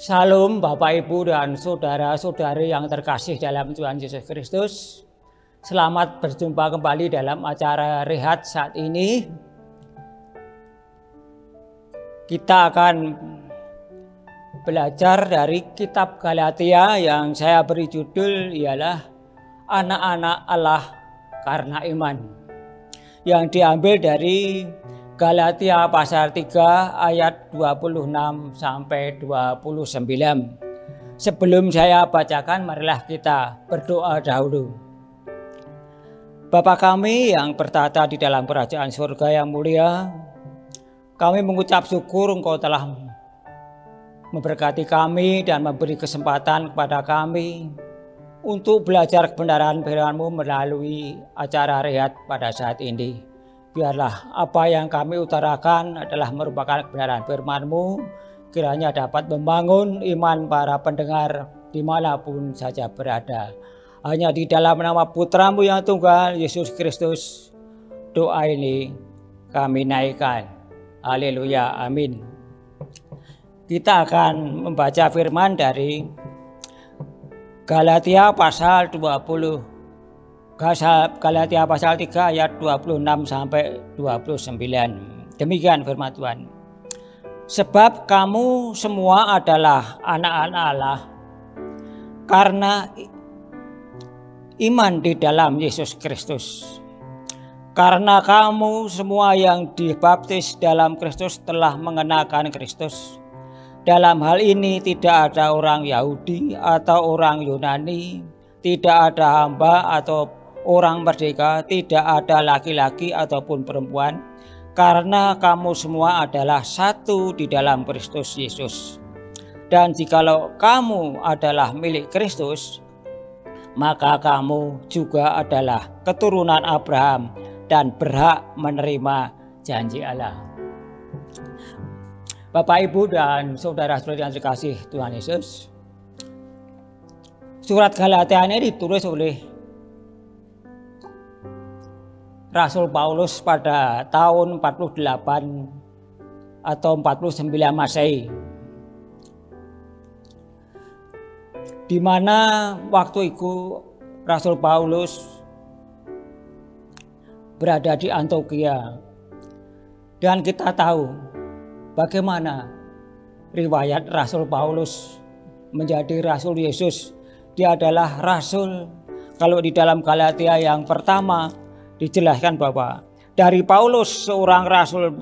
Salam Bapak Ibu dan saudara-saudari yang terkasih dalam Tuhan Yesus Kristus. Selamat berjumpa kembali dalam acara Rehat saat ini. Kita akan belajar dari kitab Galatia yang saya beri judul ialah Anak-anak Allah karena iman. Yang diambil dari Galatia pasal 3 ayat 26 sampai 29. Sebelum saya bacakan, marilah kita berdoa dahulu. Bapa kami yang bertata di dalam kerajaan surga yang mulia, kami mengucap syukur Engkau telah memberkati kami dan memberi kesempatan kepada kami untuk belajar kebenaran firman-Mu melalui acara Rehat pada saat ini. Biarlah apa yang kami utarakan adalah merupakan kebenaran firman-Mu, kiranya dapat membangun iman para pendengar dimanapun saja berada. Hanya di dalam nama Putra-Mu yang tunggal, Yesus Kristus, doa ini kami naikkan. Haleluya, amin. Kita akan membaca firman dari Galatia pasal 20. Galatia pasal 3 ayat 26 sampai 29. Demikian firman Tuhan. Sebab kamu semua adalah anak-anak Allah karena iman di dalam Yesus Kristus. Karena kamu semua yang dibaptis dalam Kristus telah mengenakan Kristus. Dalam hal ini tidak ada orang Yahudi atau orang Yunani, tidak ada hamba atau orang merdeka, tidak ada laki-laki ataupun perempuan, karena kamu semua adalah satu di dalam Kristus Yesus. Dan jikalau kamu adalah milik Kristus, maka kamu juga adalah keturunan Abraham dan berhak menerima janji Allah. Bapak, Ibu, dan saudara-saudari yang terkasih Tuhan Yesus, surat Galatia ini ditulis oleh Rasul Paulus pada tahun 48 atau 49 Masehi, di mana waktu itu Rasul Paulus berada di Antioquia, dan kita tahu bagaimana riwayat Rasul Paulus menjadi Rasul Yesus. Dia adalah Rasul, kalau di dalam Galatia yang pertama dijelaskan bahwa dari Paulus seorang Rasul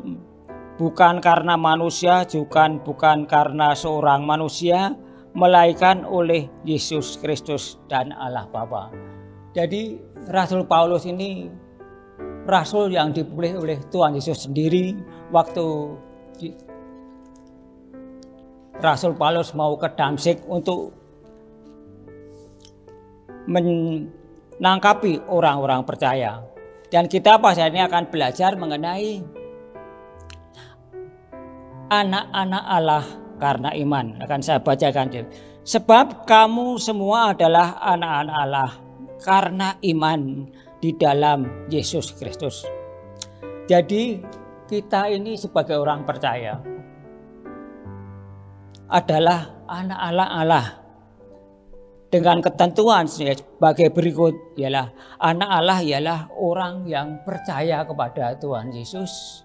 bukan karena manusia, juga bukan karena seorang manusia, melainkan oleh Yesus Kristus dan Allah Bapa. Jadi Rasul Paulus ini Rasul yang dipilih oleh Tuhan Yesus sendiri. Waktu Rasul Paulus mau ke Damsyik untuk menangkapi orang-orang percaya. Dan kita pada ini akan belajar mengenai anak-anak Allah karena iman. Akan saya bacakan. Sebab kamu semua adalah anak-anak Allah karena iman di dalam Yesus Kristus. Jadi kita ini sebagai orang percaya adalah anak-anak Allah. Dengan ketentuan sebagai berikut, ialah anak Allah ialah orang yang percaya kepada Tuhan Yesus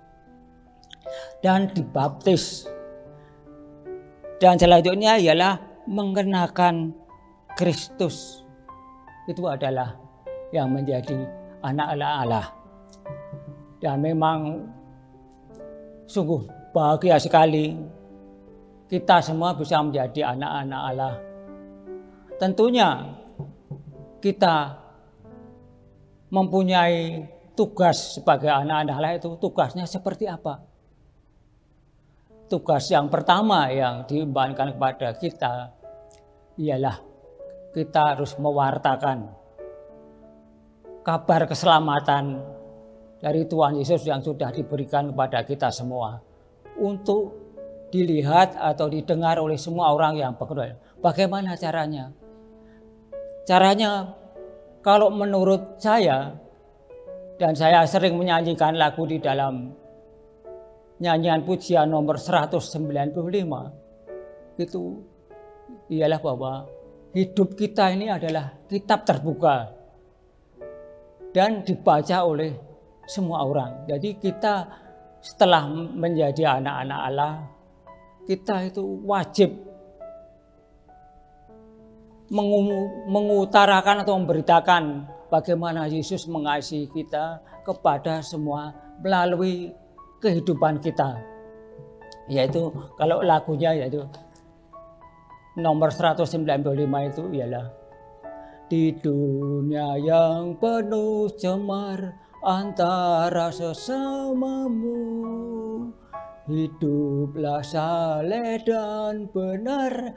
dan dibaptis. Dan selanjutnya ialah mengenakan Kristus. Itu adalah yang menjadi anak Allah. Dan memang sungguh bahagia sekali kita semua bisa menjadi anak-anak Allah. Tentunya kita mempunyai tugas sebagai anak-anak Allah. Itu tugasnya seperti apa? Tugas yang pertama yang diembankan kepada kita ialah kita harus mewartakan kabar keselamatan dari Tuhan Yesus yang sudah diberikan kepada kita semua untuk dilihat atau didengar oleh semua orang yang berkenan. Bagaimana caranya? Caranya, kalau menurut saya, dan saya sering menyanyikan lagu di dalam nyanyian pujian nomor 195, itu ialah bahwa hidup kita ini adalah kitab terbuka dan dibaca oleh semua orang. Jadi kita setelah menjadi anak-anak Allah, kita itu wajib mengutarakan atau memberitakan bagaimana Yesus mengasihi kita kepada semua melalui kehidupan kita. Yaitu kalau lagunya yaitu nomor 195 itu ialah di dunia yang penuh cemar antara sesamamu, hiduplah saleh dan benar,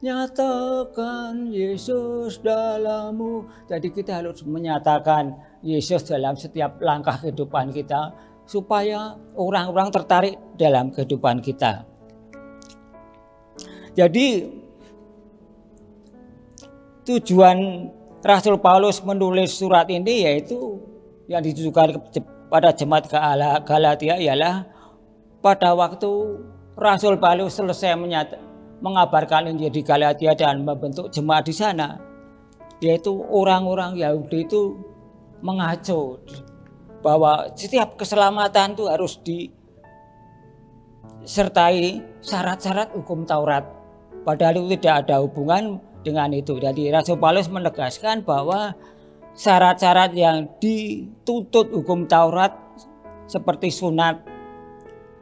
nyatakan Yesus dalammu. Jadi kita harus menyatakan Yesus dalam setiap langkah kehidupan kita supaya orang-orang tertarik dalam kehidupan kita. Jadi tujuan Rasul Paulus menulis surat ini yaitu yang ditujukan kepada jemaat Galatia ialah pada waktu Rasul Paulus selesai mengabarkan Injil di Galatia dan membentuk jemaat di sana, yaitu orang-orang Yahudi itu mengacu bahwa setiap keselamatan itu harus disertai syarat-syarat hukum Taurat. Padahal itu tidak ada hubungan dengan itu. Jadi Rasul Paulus menegaskan bahwa syarat-syarat yang dituntut hukum Taurat seperti sunat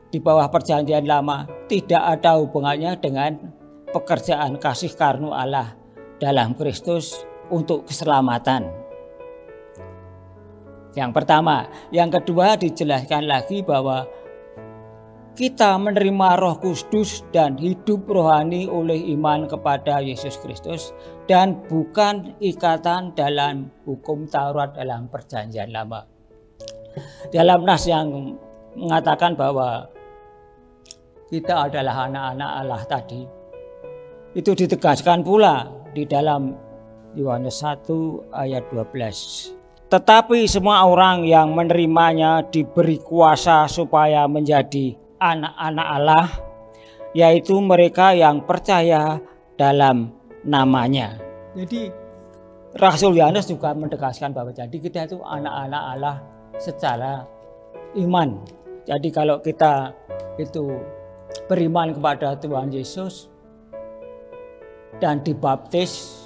di bawah perjanjian lama tidak ada hubungannya dengan pekerjaan kasih karunia Allah dalam Kristus untuk keselamatan. Yang pertama. Yang kedua dijelaskan lagi bahwa kita menerima Roh Kudus dan hidup rohani oleh iman kepada Yesus Kristus dan bukan ikatan dalam hukum Taurat dalam perjanjian lama. Dalam nas yang mengatakan bahwa kita adalah anak-anak Allah tadi, itu ditegaskan pula di dalam Yohanes 1 ayat 12. Tetapi semua orang yang menerimanya diberi kuasa supaya menjadi anak-anak Allah, yaitu mereka yang percaya dalam namanya. Jadi Rasul Yohanes juga menegaskan bahwa jadi kita itu anak-anak Allah secara iman. Jadi kalau kita itu beriman kepada Tuhan Yesus dan dibaptis,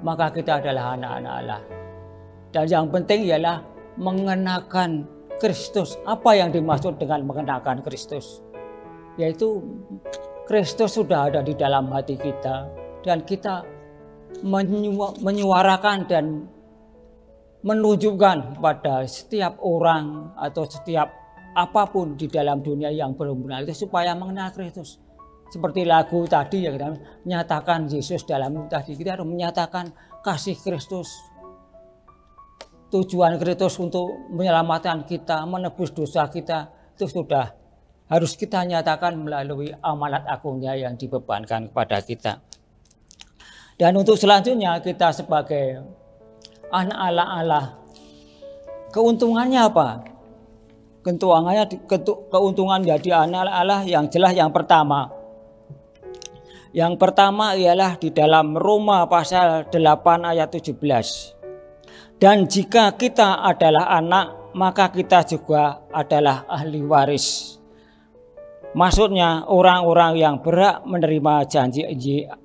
maka kita adalah anak-anak Allah. Dan yang penting ialah mengenakan Kristus. Apa yang dimaksud dengan mengenakan Kristus? Yaitu Kristus sudah ada di dalam hati kita dan kita menyuarakan dan menunjukkan pada setiap orang atau setiap apapun di dalam dunia yang belum mengenal itu supaya mengenal Kristus. Seperti lagu tadi yang kita menyatakan Yesus dalam tadi, kita harus menyatakan kasih Kristus. Tujuan Kristus untuk menyelamatkan kita, menebus dosa kita, itu sudah harus kita nyatakan melalui amanat agungnya yang dibebankan kepada kita. Dan untuk selanjutnya kita sebagai anak Allah, keuntungannya apa? Keuntungan jadi anak Allah yang jelas yang pertama. Yang pertama ialah di dalam Roma pasal 8 ayat 17. Dan jika kita adalah anak, maka kita juga adalah ahli waris. Maksudnya orang-orang yang berhak menerima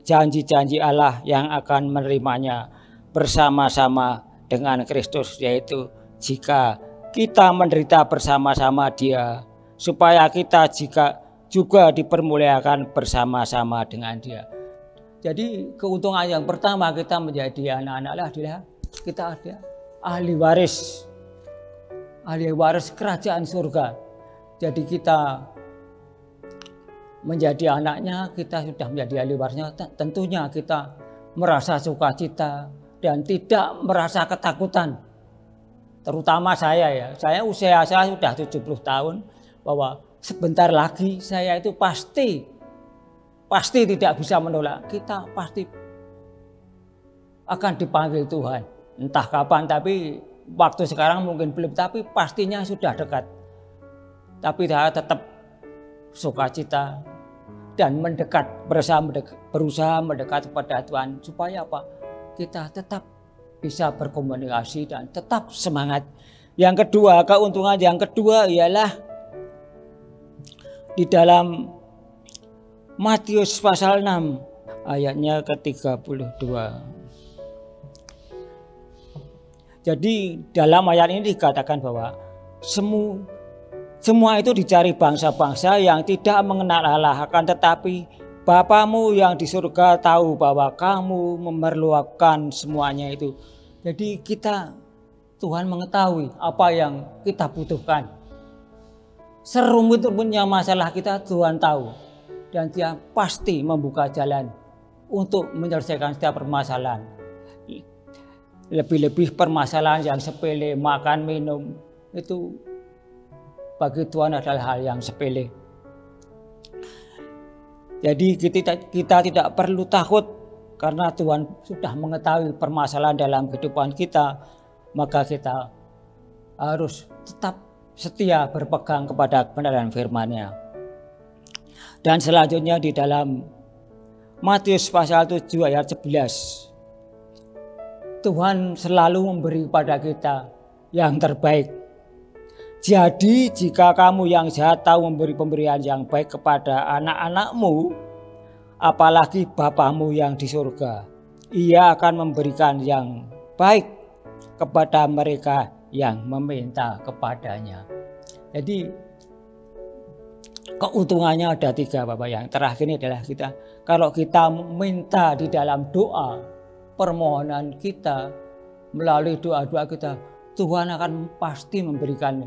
janji-janji Allah yang akan menerimanya bersama-sama dengan Kristus, yaitu jika kita menderita bersama-sama Dia, supaya kita juga dipermuliakan bersama-sama dengan Dia. Jadi keuntungan yang pertama kita menjadi anak-anak Allah adalah kita ada ahli waris kerajaan surga. Jadi kita menjadi anaknya, kita sudah menjadi ahli warisnya, tentunya kita merasa sukacita dan tidak merasa ketakutan. Terutama saya usia saya sudah 70 tahun, bahwa sebentar lagi saya itu pasti tidak bisa menolak. Kita pasti akan dipanggil Tuhan. Entah kapan, tapi waktu sekarang mungkin belum, tapi pastinya sudah dekat. Tapi saya tetap sukacita dan berusaha mendekat kepada Tuhan supaya apa? Kita tetap bisa berkomunikasi dan tetap semangat. Yang kedua, keuntungan yang kedua ialah di dalam Matius pasal 6 ayatnya ke-32. Jadi dalam ayat ini dikatakan bahwa semua itu dicari bangsa-bangsa yang tidak mengenal Allah, akan tetapi Bapamu yang di surga tahu bahwa kamu memerlukan semuanya itu. Jadi Tuhan mengetahui apa yang kita butuhkan. Serumit-rumitnya masalah kita Tuhan tahu. Dan Dia pasti membuka jalan untuk menyelesaikan setiap permasalahan. Lebih-lebih permasalahan yang sepele, makan, minum, itu bagi Tuhan adalah hal yang sepele. Jadi kita tidak perlu takut karena Tuhan sudah mengetahui permasalahan dalam kehidupan kita. Maka kita harus tetap setia berpegang kepada kebenaran firman-Nya. Dan selanjutnya di dalam Matius pasal 7 ayat 11. Tuhan selalu memberi kepada kita yang terbaik. Jadi jika kamu yang jahat tahu memberi pemberian yang baik kepada anak-anakmu, apalagi Bapamu yang di surga, Ia akan memberikan yang baik kepada mereka yang meminta kepadanya. Jadi keuntungannya ada 3 Bapak. Yang terakhir ini adalah kalau kita minta di dalam doa, permohonan kita, melalui doa-doa kita, Tuhan akan pasti memberikan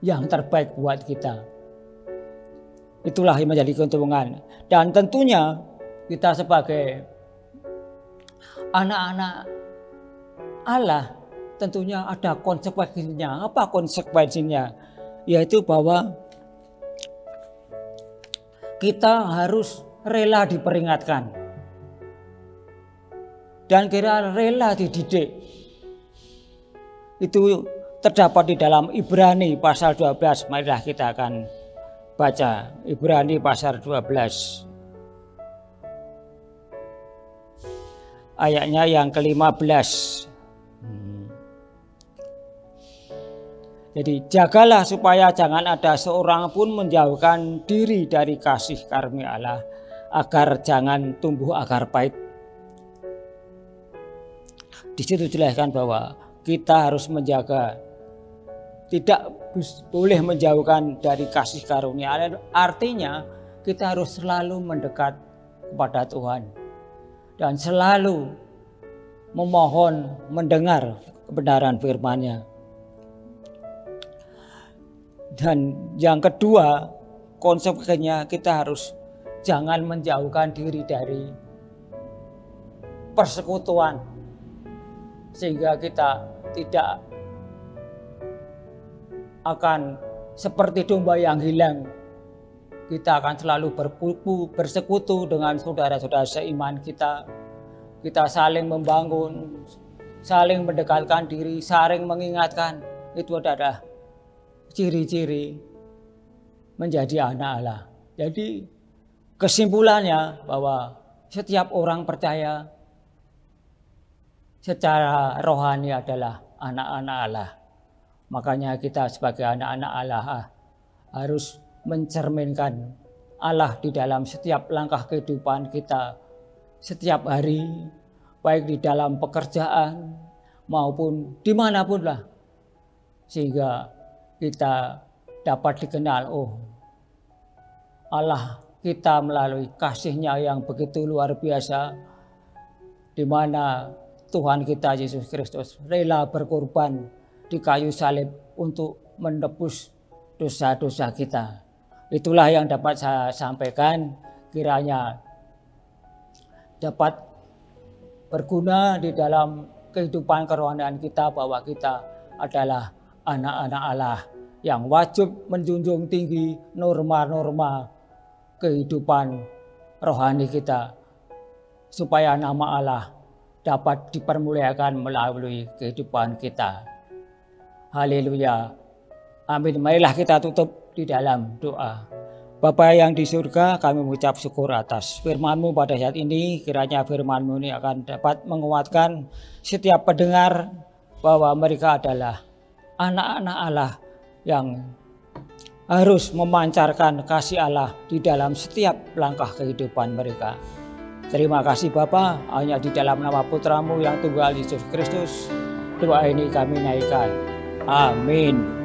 yang terbaik buat kita. Itulah yang menjadi keuntungan. Dan tentunya kita sebagai anak-anak Allah tentunya ada konsekuensinya. Apa konsekuensinya? Yaitu bahwa kita harus rela diperingatkan dan rela dididik. Itu terdapat di dalam Ibrani pasal 12. Marilah kita akan baca Ibrani pasal 12. Ayatnya yang ke-15. Jadi jagalah supaya jangan ada seorang pun menjauhkan diri dari kasih karunia Allah, agar jangan tumbuh akar pahit. Di situ dijelaskan bahwa kita harus menjaga, tidak boleh menjauhkan dari kasih karunia. Artinya kita harus selalu mendekat kepada Tuhan dan selalu memohon mendengar kebenaran firman-Nya. Dan yang kedua, konsekuensinya kita harus jangan menjauhkan diri dari persekutuan, sehingga kita tidak akan seperti domba yang hilang. Kita akan selalu bersekutu dengan saudara-saudara seiman kita. Kita saling membangun, saling mendekatkan diri, saling mengingatkan. Itu adalah ciri-ciri menjadi anak Allah. Jadi kesimpulannya bahwa setiap orang percaya secara rohani adalah anak-anak Allah. Makanya kita sebagai anak-anak Allah harus mencerminkan Allah di dalam setiap langkah kehidupan kita, setiap hari, baik di dalam pekerjaan maupun dimanapun lah, sehingga kita dapat dikenal, Allah kita melalui kasih-Nya yang begitu luar biasa, di mana Tuhan kita Yesus Kristus rela berkorban di kayu salib untuk menebus dosa-dosa kita. Itulah yang dapat saya sampaikan, kiranya dapat berguna di dalam kehidupan kerohanian kita, bahwa kita adalah anak-anak Allah yang wajib menjunjung tinggi norma-norma kehidupan rohani kita, supaya nama Allah dapat dipermuliakan melalui kehidupan kita. Haleluya. Amin. Marilah kita tutup di dalam doa. Bapa yang di surga, kami mengucap syukur atas firman-Mu pada saat ini. Kiranya firman-Mu ini akan dapat menguatkan setiap pendengar bahwa mereka adalah anak-anak Allah yang harus memancarkan kasih Allah di dalam setiap langkah kehidupan mereka. Terima kasih Bapa, hanya di dalam nama Putra-Mu yang tunggal Yesus Kristus, doa ini kami naikkan. Amin.